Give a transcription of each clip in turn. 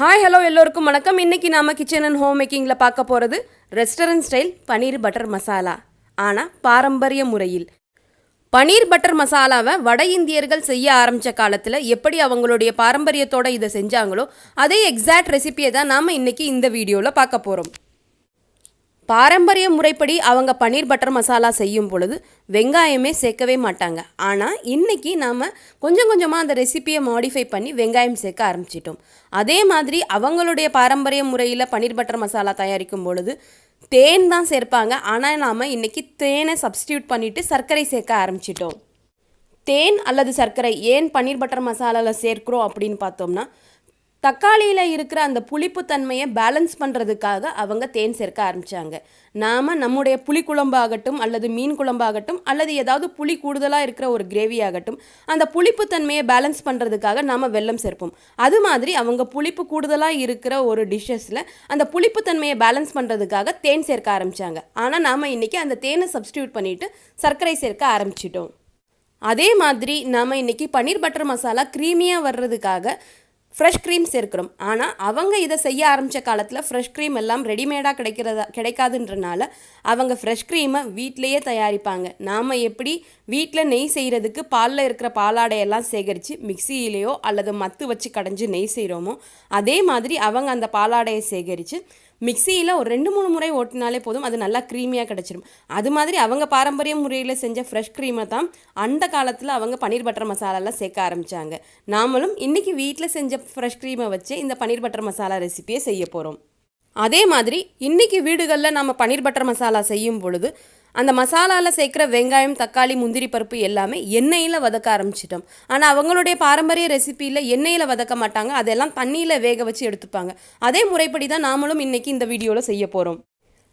Hi hello எல்லோருக்கும் வணக்கம். இன்றைக்கி நாம் கிச்சன் அண்ட் ஹோம் மேக்கிங்கில் பார்க்க போகிறது ரெஸ்டாரண்ட் ஸ்டைல் பன்னீர் பட்டர் மசாலா. ஆனால் பாரம்பரிய முறையில் பன்னீர் பட்டர் மசாலாவை வட இந்தியர்கள் செய்ய ஆரம்பித்த காலத்தில் எப்படி அவங்களுடைய பாரம்பரியத்தோடு இதை செஞ்சாங்களோ அதே எக்ஸாக்ட் ரெசிபியை தான் நாம் இன்றைக்கி இந்த வீடியோவில் பார்க்க போகிறோம். பாரம்பரிய முறைப்படி அவங்க பன்னீர் பட்டர் மசாலா செய்யும் பொழுது வெங்காயமே சேர்க்கவே மாட்டாங்க. ஆனால் இன்றைக்கி நாம் கொஞ்சம் கொஞ்சமாக அந்த ரெசிப்பியை மாடிஃபை பண்ணி வெங்காயம் சேர்க்க ஆரம்பிச்சிட்டோம். அதே மாதிரி அவங்களுடைய பாரம்பரிய முறையில் பன்னீர் பட்டர் மசாலா தயாரிக்கும் பொழுது தேன் தான் சேர்ப்பாங்க. ஆனால் நாம் இன்றைக்கி தேனை சப்ஸ்டியூட் பண்ணிவிட்டு சர்க்கரை சேர்க்க ஆரம்பிச்சிட்டோம். தேன் அல்லது சர்க்கரை ஏன் பன்னீர் பட்டர் மசாலாவில் சேர்க்குறோம் அப்படின்னு பார்த்தோம்னா, தக்காளியில் இருக்கிற அந்த புளிப்புத்தன்மையை பேலன்ஸ் பண்ணுறதுக்காக அவங்க தேன் சேர்க்க ஆரம்பித்தாங்க. நாம் நம்முடைய புளிக்குழம்பு ஆகட்டும் அல்லது மீன் குழம்பாகட்டும் அல்லது ஏதாவது புளி கூடுதலாக இருக்கிற ஒரு கிரேவி ஆகட்டும், அந்த புளிப்புத்தன்மையை பேலன்ஸ் பண்ணுறதுக்காக நாம் வெல்லம் சேர்ப்போம். அது மாதிரி அவங்க புளிப்பு கூடுதலாக இருக்கிற ஒரு டிஷ்ஷஸில் அந்த புளிப்புத்தன்மையை பேலன்ஸ் பண்ணுறதுக்காக தேன் சேர்க்க ஆரம்பித்தாங்க. ஆனால் நாம் இன்றைக்கி அந்த தேனை சப்ஸ்டியூட் பண்ணிவிட்டு சர்க்கரை சேர்க்க ஆரம்பிச்சிட்டோம். அதே மாதிரி நாம் இன்றைக்கி பன்னீர் பட்டர் மசாலா க்ரீமியாக வர்றதுக்காக ஃப்ரெஷ் க்ரீம் சேர்க்கிறோம். ஆனால் அவங்க இதை செய்ய ஆரம்பித்த காலத்தில் ஃப்ரெஷ் க்ரீம் எல்லாம் ரெடிமேடாக கிடைக்காதுன்றனால அவங்க ஃப்ரெஷ் க்ரீமை வீட்டிலையே தயாரிப்பாங்க. நாம் எப்படி வீட்டில் நெய் செய்கிறதுக்கு பாலில் இருக்கிற பாலாடையெல்லாம் சேகரித்து மிக்சியிலையோ அல்லது மத்து வச்சு கடைஞ்சி நெய் செய்கிறோமோ, அதே மாதிரி அவங்க அந்த பாலாடையை சேகரித்து மிக்சியில் ஒரு 2-3 முறை ஓட்டினாலே போதும், அது நல்லா க்ரீமியாக கிடச்சிடும். அது மாதிரி அவங்க பாரம்பரிய முறையில் செஞ்ச ஃப்ரெஷ் க்ரீமை தான் அந்த காலத்தில் அவங்க பன்னீர் பட்டர் மசாலாலாம் சேர்க்க ஆரம்பித்தாங்க. நாமளும் இன்றைக்கி வீட்டில் செஞ்ச ஃப்ரெஷ் க்ரீமை வச்சு இந்த பன்னீர் பட்டர் மசாலா ரெசிப்பியை செய்ய போகிறோம். அதே மாதிரி இன்றைக்கி வீடுகளில் நம்ம பன்னீர் பட்டர் மசாலா செய்யும் பொழுது அந்த மசாலாவில் சேர்க்குற வெங்காயம், தக்காளி, முந்திரி பருப்பு எல்லாமே எண்ணெயில் வதக்க ஆரம்பிச்சிட்டோம். ஆனால் அவங்களுடைய பாரம்பரிய ரெசிப்பியில் எண்ணெயில் வதக்க மாட்டாங்க, அதெல்லாம் தண்ணியில் வேக வச்சு எடுத்துப்பாங்க. அதே முறைப்படி தான் நாமளும் இன்றைக்கி இந்த வீடியோவில் செய்ய போகிறோம்.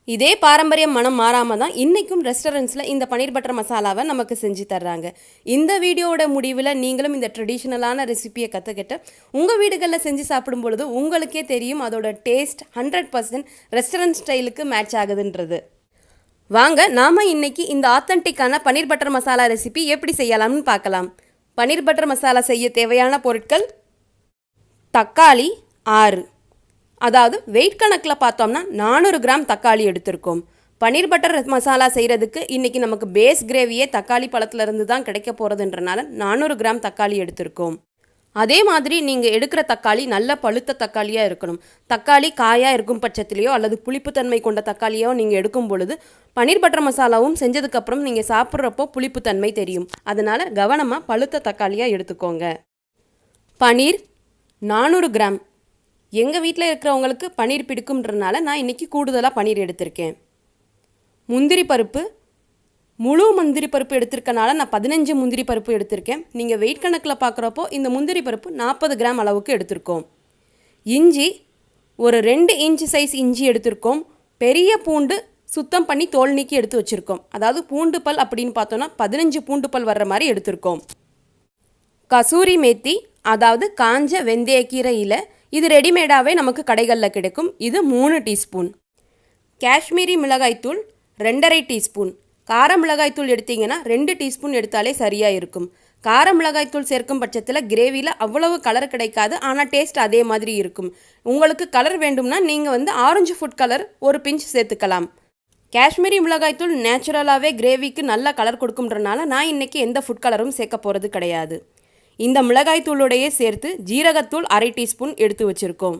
இதே பாரம்பரிய மனம் மாறாமல் தான் இன்றைக்கும் ரெஸ்டாரண்ட்ஸில் இந்த பன்னீர் பட்டர் மசாலாவை நமக்கு செஞ்சு தர்றாங்க. இந்த வீடியோவோட முடிவில் நீங்களும் இந்த ட்ரெடிஷ்னலான ரெசிப்பியை கற்றுக்கிட்டு உங்கள் வீடுகளில் செஞ்சு சாப்பிடும் பொழுது உங்களுக்கே தெரியும் அதோட டேஸ்ட் 100% ரெஸ்டாரண்ட் ஸ்டைலுக்கு மேட்ச் ஆகுதுன்றது. வாங்க நாம் இன்றைக்கி இந்த ஆத்தென்டிக்கான பன்னீர் பட்டர் மசாலா ரெசிபி எப்படி செய்யலாம்னு பார்க்கலாம். பன்னீர் பட்டர் மசாலா செய்ய தேவையான பொருட்கள்: தக்காளி 6, அதாவது வெயிட் கணக்கில் பார்த்தோம்னா 400 கிராம் தக்காளி எடுத்திருக்கோம். பன்னீர் பட்டர் மசாலா செய்கிறதுக்கு இன்றைக்கி நமக்கு பேஸ் கிரேவியே தக்காளி பழத்துலேருந்து தான் கிடைக்க போகிறதுன்றனால 400 கிராம் தக்காளி எடுத்திருக்கோம். அதே மாதிரி நீங்கள் எடுக்கிற தக்காளி நல்ல பழுத்த தக்காளியாக இருக்கணும். தக்காளி காயாக இருக்கும் பட்சத்துலேயோ அல்லது புளிப்புத்தன்மை கொண்ட தக்காளியோ நீங்கள் எடுக்கும் பொழுது பன்னீர் பட்டர் மசாலாவும் செஞ்சதுக்கப்புறம் நீங்கள் சாப்பிட்றப்போ புளிப்புத்தன்மை தெரியும். அதனால் கவனமாக பழுத்த தக்காளியாக எடுத்துக்கோங்க. பன்னீர் 400 கிராம். எங்கள் வீட்டில் இருக்கிறவங்களுக்கு பன்னீர் பிடிக்கும்ன்றனால நான் இன்றைக்கி கூடுதலாக பன்னீர் எடுத்திருக்கேன். முந்திரி பருப்பு, முழு முந்திரி பருப்பு எடுத்திருக்கனால நான் 15 முந்திரி பருப்பு எடுத்திருக்கேன். நீங்கள் வெயிட் கணக்கில் பார்க்குறப்போ இந்த முந்திரி பருப்பு 40 கிராம் அளவுக்கு எடுத்திருக்கோம். இஞ்சி ஒரு 2 இன்ச் சைஸ் இஞ்சி எடுத்திருக்கோம். பெரிய பூண்டு சுத்தம் பண்ணி தோல் நீக்கி எடுத்து வச்சுருக்கோம். அதாவது பூண்டு பல் அப்படின்னு பார்த்தோன்னா 15 பூண்டு பல் வர்ற மாதிரி எடுத்திருக்கோம். கசூரி மேத்தி, அதாவது காஞ்ச வெந்தயக்கீரை இலை, இது ரெடிமேடாகவே நமக்கு கடைகளில் கிடைக்கும். இது 3 டீஸ்பூன். காஷ்மீரி மிளகாய்த்தூள் 2.5 டீஸ்பூன். கார மிளகாய்த்தூள் எடுத்திங்கன்னா 2 டீஸ்பூன் எடுத்தாலே சரியாக இருக்கும். கார மிளகாய்த்தூள் சேர்க்கும் பட்சத்தில் கிரேவியில் அவ்வளவு கலர் கிடைக்காது, ஆனால் டேஸ்ட் அதே மாதிரி இருக்கும். உங்களுக்கு கலர் வேண்டும்னா நீங்கள் ஆரஞ்சு ஃபுட் கலர் ஒரு பிஞ்ச் சேர்த்துக்கலாம். காஷ்மீரி மிளகாய்த்தூள் நேச்சுரலாகவே கிரேவிக்கு நல்ல கலர் கொடுக்கும்ன்றனால நான் இன்றைக்கி எந்த ஃபுட் கலரும் சேர்க்க போகிறது கிடையாது. இந்த மிளகாய்த்தூளோடையே சேர்த்து ஜீரகத்தூள் 1/2 டீஸ்பூன் எடுத்து வச்சுருக்கோம்.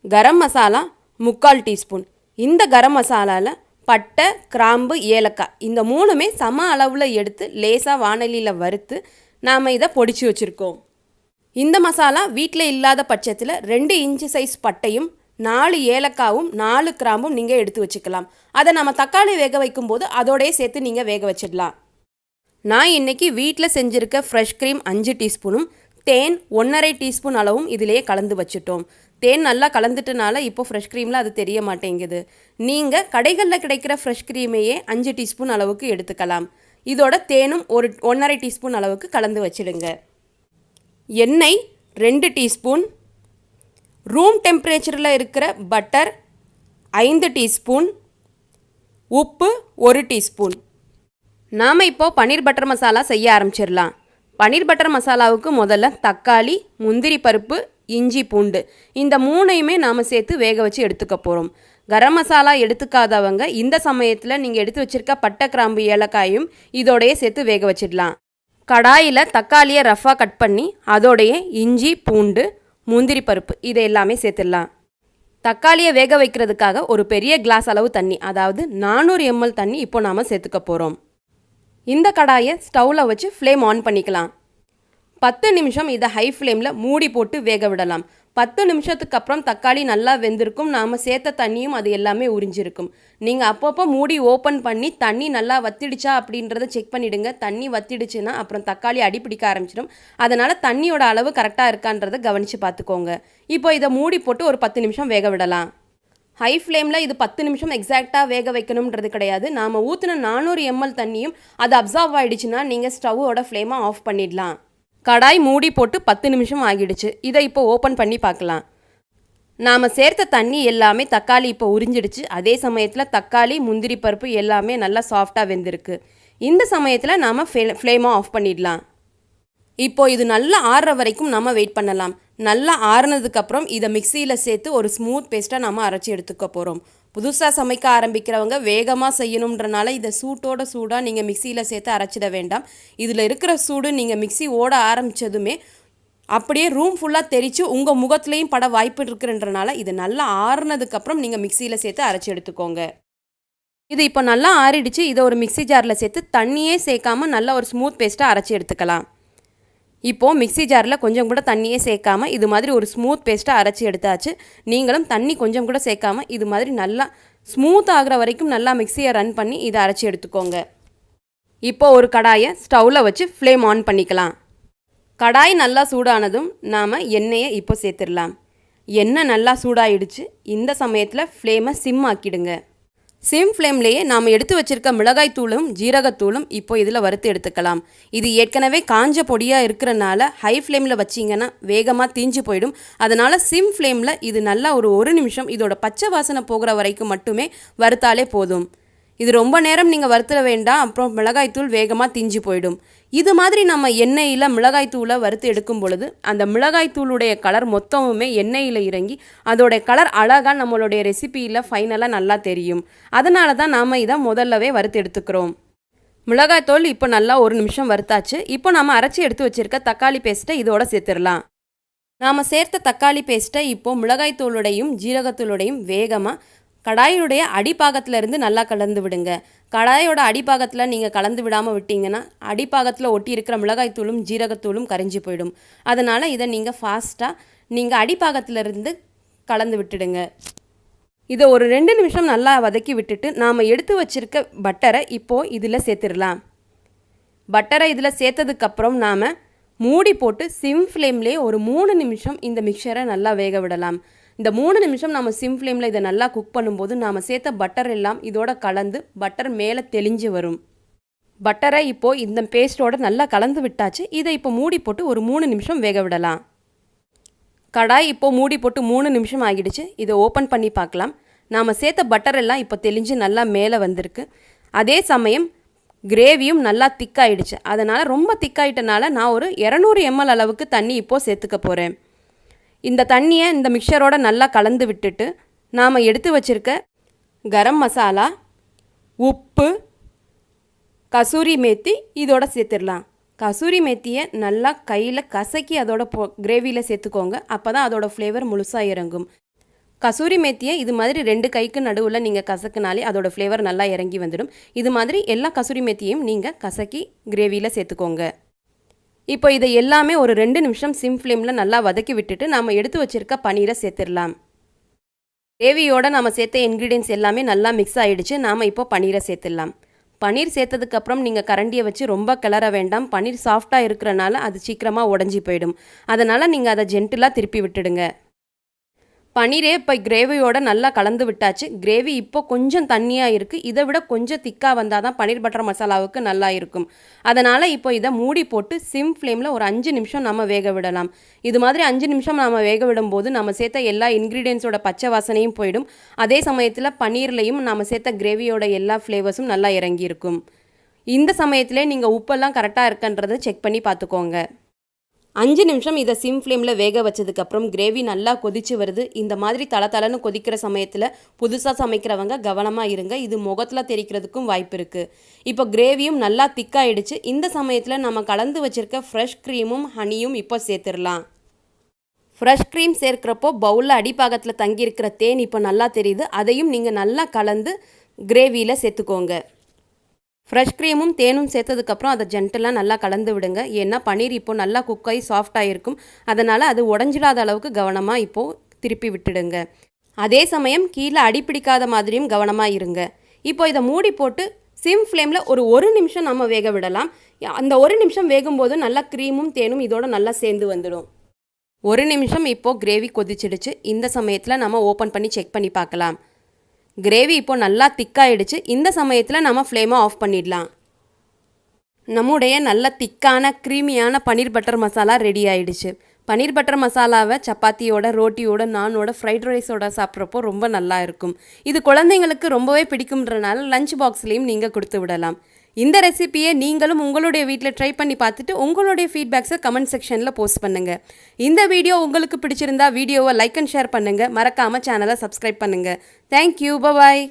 கரம் மசாலா 3/4 டீஸ்பூன். இந்த கரம் மசாலாவில் பட்டை, கிராம்பு, ஏலக்காய் இந்த 3மே சம அளவில் எடுத்து லேசாக வாணலியில் வறுத்து நாம் இதை பொடிச்சு வச்சுருக்கோம். இந்த மசாலா வீட்டில் இல்லாத பட்சத்தில் 2 இன்ச் சைஸ் பட்டையும் 4 ஏலக்காவும் 4 கிராம்பும் நீங்கள் எடுத்து வச்சுக்கலாம். அதை நம்ம தக்காளி வேக வைக்கும்போது அதோடையே சேர்த்து நீங்கள் வேக வச்சிடலாம். நான் இன்றைக்கி வீட்டில் செஞ்சுருக்க ஃப்ரெஷ் க்ரீம் 5 டீஸ்பூனும் தேன் 1.5 டீஸ்பூன் அளவும் இதிலேயே கலந்து வச்சுட்டோம். தேன் நல்லா கலந்துட்டனால இப்போ ஃப்ரெஷ் க்ரீமில் அது தெரிய மாட்டேங்குது. நீங்கள் கடைகளில் கிடைக்கிற ஃப்ரெஷ் க்ரீமையே 5 டீஸ்பூன் அளவுக்கு எடுத்துக்கலாம். இதோட தேனும் 1.5 டீஸ்பூன் அளவுக்கு கலந்து வச்சிடுங்க. எண்ணெய் 2 டீஸ்பூன். ரூம் டெம்பரேச்சரில் இருக்கிற பட்டர் 5 டீஸ்பூன். உப்பு 1 டீஸ்பூன். நாம் இப்போது பன்னீர் பட்டர் மசாலா செய்ய ஆரம்பிச்சிடலாம். பன்னீர் பட்டர் மசாலாவுக்கு முதல்ல தக்காளி, முந்திரி பருப்பு, இஞ்சி பூண்டு இந்த மூணையுமே நாம் சேர்த்து வேக வச்சு எடுத்துக்க போகிறோம். கரம் மசாலா எடுத்துக்காதவங்க இந்த சமயத்தில் நீங்கள் எடுத்து வச்சுருக்க பட்டை கிராம்பு ஏலக்காயும் இதோடையே சேர்த்து வேக வச்சிடலாம். கடாயில் தக்காளியை ரஃபாக கட் பண்ணி அதோடைய இஞ்சி பூண்டு முந்திரி பருப்பு இதை எல்லாமே சேர்த்துடலாம். தக்காளியை வேக வைக்கிறதுக்காக ஒரு பெரிய கிளாஸ் அளவு தண்ணி, அதாவது 400 ml தண்ணி இப்போ நாம் சேர்த்துக்க போகிறோம். இந்த கடாயை ஸ்டவ்வில் வச்சு ஃப்ளேம் ஆன் பண்ணிக்கலாம். 10 நிமிஷம் இதை ஹை ஃப்ளேமில் மூடி போட்டு வேக விடலாம். 10 நிமிஷத்துக்கு அப்புறம் தக்காளி நல்லா வெந்திருக்கும். நாம் சேர்த்த தண்ணியும் அது எல்லாமே உறிஞ்சிருக்கும். நீங்கள் அப்பப்போ மூடி ஓப்பன் பண்ணி தண்ணி நல்லா வத்திடுச்சா அப்படின்றத செக் பண்ணிவிடுங்க. தண்ணி வத்திடுச்சுன்னா அப்புறம் தக்காளி அடிப்பிடிக்க ஆரம்பிச்சிடும். அதனால் தண்ணியோட அளவு கரெக்டாக இருக்கான்றதை கவனித்து பார்த்துக்கோங்க. இப்போ இதை மூடி போட்டு ஒரு 10 நிமிஷம் வேக விடலாம். ஹை ஃப்ளேமில் இது 10 நிமிஷம் எக்ஸாக்டாக வேக வைக்கணுன்றது கிடையாது. நாம் ஊற்றின 400 ml தண்ணியும் அது அப்சார்வ் ஆகிடுச்சுன்னா நீங்கள் ஸ்டவ்வோட ஃப்ளேமை ஆஃப் பண்ணிடலாம். கடாய் மூடி போட்டு 10 நிமிஷம் ஆகிடுச்சு. இதை இப்போ ஓப்பன் பண்ணி பார்க்கலாம். நாம் சேர்த்த தண்ணி எல்லாமே தக்காளி இப்போ உறிஞ்சிடுச்சு. அதே சமயத்தில் தக்காளி முந்திரி பருப்பு எல்லாமே நல்லா சாஃப்டாக வெந்திருக்கு. இந்த சமயத்தில் நாம் ஃப்ளேமை ஆஃப் பண்ணிடலாம். இப்போது இது நல்லா ஆறுற வரைக்கும் நம்ம வெயிட் பண்ணலாம். நல்லா ஆறுனதுக்கப்புறம் இதை மிக்சியில் சேர்த்து ஒரு ஸ்மூத் பேஸ்ட்டாக நம்ம அரைச்சி எடுத்துக்க போகிறோம். புதுசாக சமைக்க ஆரம்பிக்கிறவங்க வேகமாக செய்யணுன்றனால இதை சூடாக நீங்கள் மிக்சியில் சேர்த்து அரைச்சிட வேண்டாம். இதில் இருக்கிற சூடு நீங்கள் மிக்சி ஓட ஆரம்பித்ததுமே அப்படியே ரூம் ஃபுல்லாக தெரித்து உங்கள் முகத்துலேயும் பட வாய்ப்பு இருக்குன்றனால இது நல்லா ஆறுனதுக்கப்புறம் நீங்கள் மிக்சியில் சேர்த்து அரைச்சி எடுத்துக்கோங்க. இது இப்போ நல்லா ஆறிடுச்சு. இதை ஒரு மிக்சி ஜாரில் சேர்த்து தண்ணியே சேர்க்காமல் நல்லா ஒரு ஸ்மூத் பேஸ்ட்டாக அரைச்சி எடுத்துக்கலாம். இப்போது மிக்சி ஜாரில் கொஞ்சம் கூட தண்ணியே சேர்க்காமல் இது மாதிரி ஒரு ஸ்மூத் பேஸ்ட்டாக அரைச்சி எடுத்தாச்சு. நீங்களும் தண்ணி கொஞ்சம் கூட சேர்க்காமல் இது மாதிரி நல்லா ஸ்மூத் ஆகிற வரைக்கும் நல்லா மிக்சியை ரன் பண்ணி இதை அரைச்சி எடுத்துக்கோங்க. இப்போது ஒரு கடாயை ஸ்டவ்வில் வச்சு ஃப்ளேம் ஆன் பண்ணிக்கலாம். கடாய் நல்லா சூடானதும் நாம் எண்ணெயை இப்போ சேர்த்துடலாம். எண்ணெய் நல்லா சூடாயிடுச்சு. இந்த சமயத்தில் ஃப்ளேமை சிம் ஆக்கிடுங்க. சிம் ஃப்ளேம்லேயே நாம் எடுத்து வச்சுருக்க மிளகாய்த்தூளும் ஜீரகத்தூளும் இப்போ இதில் வறுத்து எடுத்துக்கலாம். இது ஏற்கனவே காஞ்ச பொடியாக இருக்கிறனால ஹை ஃப்ளேமில் வச்சிங்கன்னா வேகமாக தீஞ்சு போயிடும். அதனால் சிம் ஃப்ளேமில் இது நல்லா ஒரு நிமிஷம் இதோட பச்சை வாசனை போகிற வரைக்கும் மட்டுமே வறுத்தாலே போதும். இது ரொம்ப நேரம் நீங்கள் வறுத்துட வேண்டாம், அப்புறம் மிளகாய்த்தூள் வேகமாக தீஞ்சு போயிடும். இது மாதிரி நம்ம எண்ணெயில் மிளகாய்த்தூளை வறுத்து எடுக்கும் பொழுது அந்த மிளகாய்த்தூளுடைய கலர் மொத்தமுமே எண்ணெயில் இறங்கி அதோடைய கலர் அழகாக நம்மளுடைய ரெசிபியில் ஃபைனலாக நல்லா தெரியும். அதனால தான் நாம் இதை முதல்லவே வறுத்து எடுத்துக்கிறோம். மிளகாய்த்தூள் இப்போ நல்லா 1 நிமிஷம் வறுத்தாச்சு. இப்போ நம்ம அரைச்சி எடுத்து வச்சுருக்க தக்காளி பேஸ்ட்டை இதோட சேர்த்துடலாம். நாம் சேர்த்த தக்காளி பேஸ்ட்டை இப்போது மிளகாய்த்தூளுடையும் ஜீரகத்தூளுடையும் வேகமாக கடாயுடைய அடிப்பாகத்திலேருந்து நல்லா கலந்து விடுங்க. கடாயோட அடிப்பாகத்தில் நீங்கள் கலந்து விடாமல் விட்டீங்கன்னா அடிப்பாகத்தில் ஒட்டி இருக்கிற மிளகாய்த்தூளும் ஜீரகத்தூளும் கரைஞ்சி போயிடும். அதனால் இதை நீங்கள் ஃபாஸ்ட்டாக நீங்கள் அடிப்பாகத்திலேருந்து கலந்து விட்டுடுங்க. இதை ஒரு 2 நிமிஷம் நல்லா வதக்கி விட்டுட்டு நாம் எடுத்து வச்சுருக்க பட்டரை இப்போது இதில் சேர்த்துடலாம். பட்டரை இதில் சேர்த்ததுக்கப்புறம் நாம் மூடி போட்டு சிம் ஃப்ளேம்லேயே ஒரு 3 நிமிஷம் இந்த மிக்சரை நல்லா வேக விடலாம். இந்த 3 நிமிஷம் நம்ம சிம் ஃப்ளேமில் இதை நல்லா குக் பண்ணும்போது நாம் சேர்த்த பட்டர் எல்லாம் இதோட கலந்து பட்டர் மேலே தெளிஞ்சு வரும். பட்டரை இப்போது இந்த பேஸ்ட்டோடு நல்லா கலந்து விட்டாச்சு. இதை இப்போ மூடி போட்டு ஒரு 3 நிமிஷம் வேக விடலாம். கடாய் இப்போது மூடி போட்டு 3 நிமிஷம் ஆகிடுச்சு. இதை ஓப்பன் பண்ணி பார்க்கலாம். நாம் சேர்த்த பட்டர் எல்லாம் இப்போ தெளிஞ்சு நல்லா மேலே வந்திருக்கு. அதே சமயம் கிரேவியும் நல்லா திக்காயிடுச்சு. அதனால் ரொம்ப திக்காயிட்டனால நான் ஒரு 200 ml அளவுக்கு தண்ணி இப்போது சேர்த்துக்க போகிறேன். இந்த தண்ணியை இந்த மிக்சரோட நல்லா கலந்து விட்டுட்டு நாம் எடுத்து வச்சுருக்க கரம் மசாலா, உப்பு, கசூரி மேத்தி இதோட சேர்த்துடலாம். கசூரி மேத்தியை நல்லா கையில் கசக்கி அதோட கிரேவியில் சேர்த்துக்கோங்க. அப்போ தான் அதோட ஃப்ளேவர் முழுசாக இறங்கும். கசூரி மேத்தியை இது மாதிரி 2 கைக்கு நடுவில் நீங்கள் கசக்குனாலே அதோட ஃப்ளேவர் நல்லா இறங்கி வந்துடும். இது மாதிரி எல்லா கசூரி மேத்தியையும் நீங்கள் கசக்கி கிரேவியில் சேர்த்துக்கோங்க. இப்போ இதை எல்லாமே ஒரு 2 நிமிஷம் சிம் ஃப்ளேமில் நல்லா வதக்கி விட்டுட்டு நாம் எடுத்து வச்சுருக்க பன்னீரை சேர்த்துடலாம். கிரேவியோடு நாம் சேர்த்த இன்க்ரீடியன்ஸ் எல்லாமே நல்லா மிக்ஸ் ஆகிடுச்சு. நாம் இப்போ பன்னீரை சேர்த்துடலாம். பன்னீர் சேர்த்ததுக்கப்புறம் நீங்கள் கரண்டியை வச்சு ரொம்ப கிளற வேண்டாம். பன்னீர் சாஃப்டாக இருக்கிறனால அது சீக்கிரமாக உடஞ்சி போயிடும். அதனால் நீங்கள் அதை ஜென்டிலாக திருப்பி விட்டுடுங்க. பன்னீரே இப்போ கிரேவியோட நல்லா கலந்து விட்டாச்சு. கிரேவி இப்போ கொஞ்சம் தண்ணியாக இருக்குது. இதை விட கொஞ்சம் திக்காக வந்தால் தான் பன்னீர் பட்டர் மசாலாவுக்கு நல்லா இருக்கும். அதனால் இப்போ இதை மூடி போட்டு சிம் ஃப்ளேமில் ஒரு 5 நிமிஷம் நம்ம வேக விடலாம். இது மாதிரி 5 நிமிஷம் நம்ம வேக விடும்போது நம்ம சேர்த்த எல்லா இன்க்ரீடியன்ஸோட பச்சை வாசனையும் போயிடும். அதே சமயத்தில் பன்னீர்லையும் நம்ம சேர்த்த கிரேவியோட எல்லா ஃப்ளேவர்ஸும் நல்லா இறங்கியிருக்கும். இந்த சமயத்திலே நீங்கள் உப்பெல்லாம் கரெக்டாக இருக்குன்றதை செக் பண்ணி பார்த்துக்கோங்க. 5 நிமிஷம் இதை சிம் ஃப்ளேமில் வேக வச்சதுக்கப்புறம் கிரேவி நல்லா கொதிச்சு வருது. இந்த மாதிரி தளன்னு கொதிக்கிற சமயத்தில் புதுசாக சமைக்கிறவங்க கவனமாக இருங்க. இது முகத்தில் தெரிக்கிறதுக்கும் வாய்ப்பு இருக்குது. இப்போ கிரேவியும் நல்லா திக்காயிடுச்சு. இந்த சமயத்தில் நம்ம கலந்து வச்சுருக்க ஃப்ரெஷ் க்ரீமும் ஹனியும் இப்போ சேர்த்துடலாம். ஃப்ரெஷ் க்ரீம் சேர்க்குறப்போ பவுலில் அடிப்பாகத்தில் தங்கியிருக்கிற தேன் இப்போ நல்லா தெரியுது. அதையும் நீங்கள் நல்லா கலந்து கிரேவியில் சேர்த்துக்கோங்க. ஃப்ரெஷ் க்ரீமும் தேனும் சேர்த்ததுக்கப்புறம் அதை ஜென்டலாக நல்லா கலந்து விடுங்க. ஏன்னா பன்னீர் இப்போது நல்லா குக்காகி சாஃப்டாக இருக்கும். அதனால் அது உடஞ்சிடாத அளவுக்கு கவனமாக இப்போது திருப்பி விட்டுடுங்க. அதே சமயம் கீழே அடிப்பிடிக்காத மாதிரியும் கவனமாக இருங்க. இப்போ இதை மூடி போட்டு சிம் ஃப்ளேமில் ஒரு நிமிஷம் நம்ம வேக விடலாம். அந்த 1 நிமிஷம் வேகும்போது நல்லா க்ரீமும் தேனும் இதோட நல்லா சேர்ந்து வந்துடும். 1 நிமிஷம் இப்போது கிரேவி கொதிச்சிடுச்சு. இந்த சமயத்தில் நம்ம ஓப்பன் பண்ணி செக் பண்ணி பார்க்கலாம். கிரேவி இப்போது நல்லா திக்காயிடுச்சு. இந்த சமயத்தில் நம்ம ஃப்ளேமை ஆஃப் பண்ணிடலாம். நம்முடைய நல்ல திக்கான க்ரீமியான பன்னீர் பட்டர் மசாலா ரெடி ஆயிடுச்சு. பன்னீர் பட்டர் மசாலாவை சப்பாத்தியோட, ரோட்டியோட, நானோட, ஃப்ரைட் ரைஸோட சாப்பிட்றப்போ ரொம்ப நல்லா இருக்கும். இது குழந்தைங்களுக்கு ரொம்பவே பிடிக்கும்ன்றனால லஞ்ச் பாக்ஸ்லேயும் நீங்கள் கொடுத்து விடலாம். இந்த ரெசிபியை நீங்களும் உங்களுடைய வீட்டில் ட்ரை பண்ணி பார்த்துட்டு உங்களுடைய ஃபீட்பேக்ஸை கமெண்ட் செக்ஷனில் போஸ்ட் பண்ணுங்கள். இந்த வீடியோ உங்களுக்கு பிடிச்சிருந்தா வீடியோவை லைக் அண்ட் ஷேர் பண்ணுங்கள். மறக்காமல் சேனலை சப்ஸ்கிரைப் பண்ணுங்கள். தேங்க்யூ. பாய்.